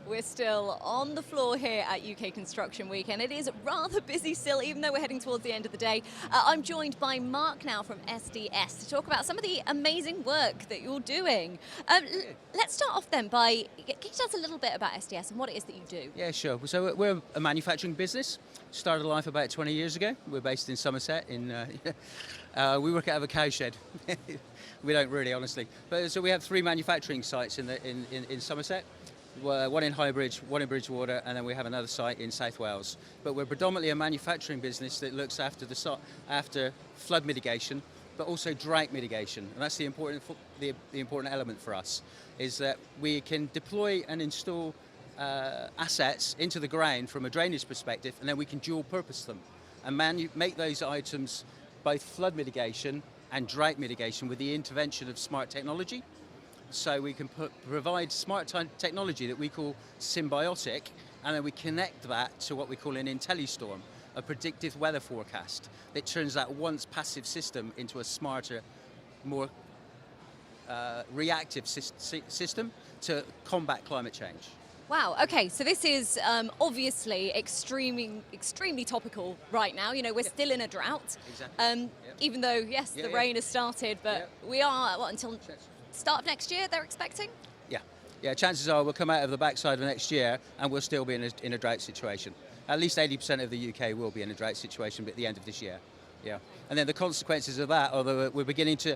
We're still on the floor here at UK Construction Week, and it is rather busy still, even though we're heading towards the end of the day. I'm joined by Mark now from SDS to talk about some of the amazing work that you're doing. Let's start off then by, can you tell us a little bit about SDS and what it is that you do? Yeah, sure. So we're a manufacturing business. Started life about 20 years ago. We're based in Somerset. We work out of a cow shed. We don't really, honestly. But so we have 3 manufacturing sites in Somerset. One in Highbridge, one in Bridgewater, and then we have another site in South Wales. But we're predominantly a manufacturing business that looks after after flood mitigation, but also drought mitigation. And that's the important element for us, is that we can deploy and install assets into the ground from a drainage perspective, and then we can dual purpose them and make those items both flood mitigation and drought mitigation with the intervention of smart technology. So we can provide smart technology that we call symbiotic, and then we connect that to what we call an IntelliStorm, a predictive weather forecast that turns that once passive system into a smarter, more reactive system to combat climate change. Wow, okay, so this is obviously extremely topical right now. You know, we're still in a drought. Exactly. Even though, yes, the rain has started, but we are, until start of next year, they're expecting? Yeah, chances are we'll come out of the backside of next year and we'll still be in a drought situation. At least 80% of the UK will be in a drought situation at the end of this year. Yeah, and then the consequences of that are that we're beginning to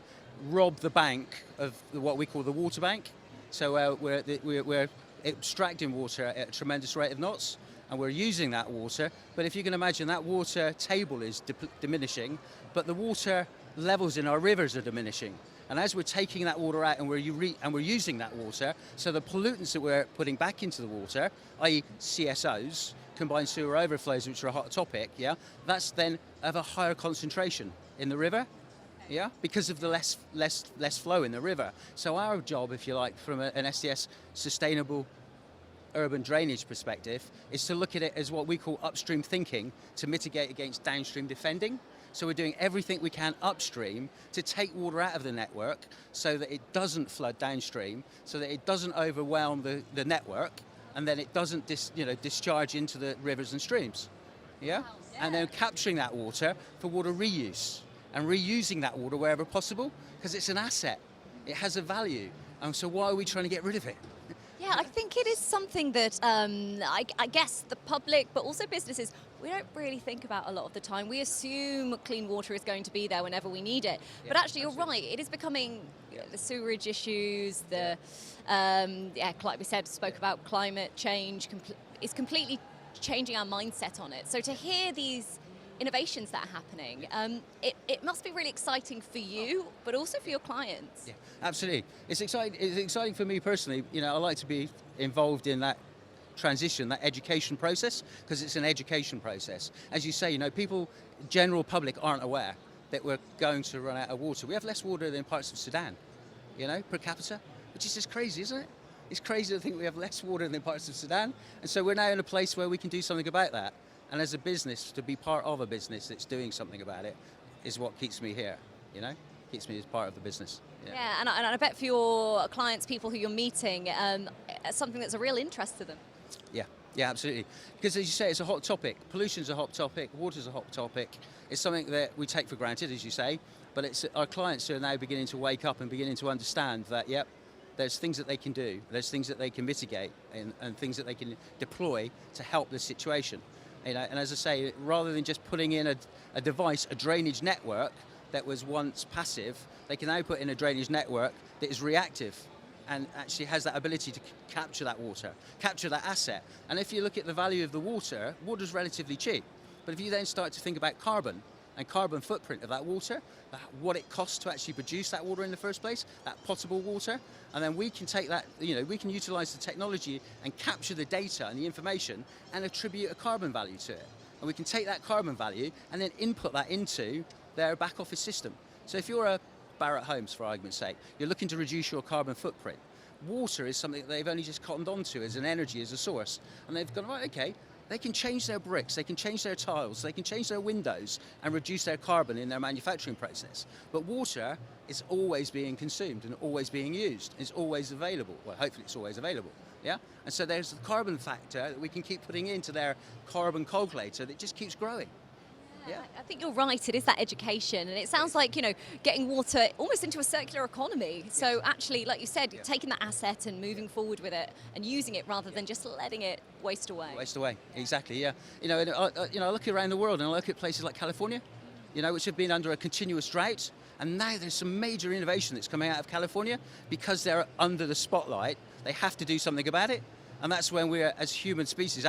rob the bank of what we call the water bank. So we're extracting water at a tremendous rate of knots, and we're using that water. But if you can imagine, that water table is diminishing, but the water levels in our rivers are diminishing. And as we're taking that water out and we're using that water, so the pollutants that we're putting back into the water, i.e. CSOs, combined sewer overflows, which are a hot topic, that's then of a higher concentration in the river, because of the less flow in the river. So our job, if you like, from an SDS sustainable urban drainage perspective, is to look at it as what we call upstream thinking to mitigate against downstream defending. So we're doing everything we can upstream to take water out of the network so that it doesn't flood downstream, so that it doesn't overwhelm the network, and then it doesn't discharge into the rivers and streams. Yeah? And then capturing that water for water reuse and reusing that water wherever possible, because it's an asset. It has a value. And so why are we trying to get rid of it? Yeah, I think it is something that I guess the public, but also businesses, we don't really think about a lot of the time. We assume clean water is going to be there whenever we need it. But actually, you're right. It is becoming the sewerage issues, like we said, spoke about climate change, is completely changing our mindset on it. So to hear these innovations that are happening, it must be really exciting for you, but also for your clients. Yeah, absolutely. It's exciting for me personally. You know, I like to be involved in that transition, that education process, because it's an education process. As you say, general public aren't aware that we're going to run out of water. We have less water than parts of Sudan, per capita, which is just crazy, isn't it? It's crazy to think we have less water than parts of Sudan. And so we're now in a place where we can do something about that. And as a business, to be part of a business that's doing something about it is what keeps me here, keeps me as part of the business. Yeah, and I bet for your clients, people who you're meeting, something that's a real interest to them. Yeah, absolutely. Because as you say, it's a hot topic. Pollution's a hot topic, water's a hot topic. It's something that we take for granted, as you say, but our clients are now beginning to wake up and beginning to understand that, there's things that they can do, there's things that they can mitigate, and things that they can deploy to help the situation. And as I say, rather than just putting in a device, a drainage network that was once passive, they can now put in a drainage network that is reactive and actually has that ability to capture that water, capture that asset. And if you look at the value of the water's relatively cheap. But if you then start to think about carbon and carbon footprint of that water, what it costs to actually produce that water in the first place, that potable water, and then we can take that, we can utilize the technology and capture the data and the information and attribute a carbon value to it. And we can take that carbon value and then input that into their back office system. So if you're a Barratt Homes, for argument's sake, you're looking to reduce your carbon footprint. Water is something that they've only just cottoned onto as an energy, as a source. And they've gone, right, okay, they can change their bricks, they can change their tiles, they can change their windows and reduce their carbon in their manufacturing process. But water is always being consumed and always being used. It's always available. Well, hopefully it's always available. Yeah, and so there's the carbon factor that we can keep putting into their carbon calculator that just keeps growing. Yeah. I think you're right. It is that education, and it sounds like getting water almost into a circular economy. So actually, like you said, taking that asset and moving forward with it and using it rather than just letting it waste away. Waste away, exactly. Yeah, and I look around the world and I look at places like California, which have been under a continuous drought, and now there's some major innovation that's coming out of California because they're under the spotlight. They have to do something about it, and that's when we, as human species,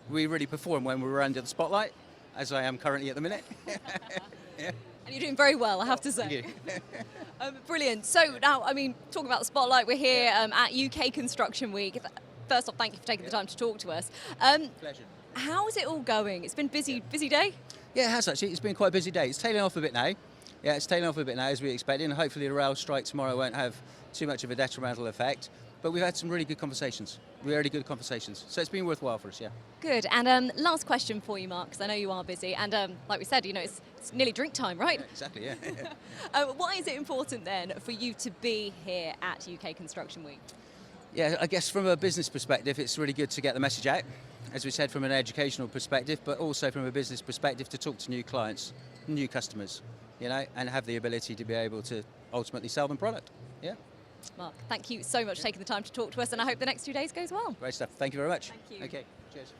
we really perform when we're under the spotlight, as I am currently at the minute. Yeah. And you're doing very well, I have to say. Brilliant. So now, talking about the spotlight, we're here at UK Construction Week. First off, thank you for taking the time to talk to us. Pleasure. How is it all going? It's been busy day? Yeah, it has actually. It's been quite a busy day. It's tailing off a bit now. Yeah, it's tailing off a bit now as we expected, and hopefully the rail strike tomorrow won't have too much of a detrimental effect. But we've had some really good conversations, So it's been worthwhile for us, yeah. Good. And last question for you, Mark, because I know you are busy. And like we said, it's nearly drink time, right? Yeah, exactly, yeah. Why is it important then for you to be here at UK Construction Week? Yeah, I guess from a business perspective, it's really good to get the message out, as we said, from an educational perspective, but also from a business perspective to talk to new clients, new customers, and have the ability to be able to ultimately sell them product. Yeah. Mark, thank you so much for taking the time to talk to us, and I hope the next 2 days goes well. Great stuff. Thank you very much. Thank you. Okay, cheers.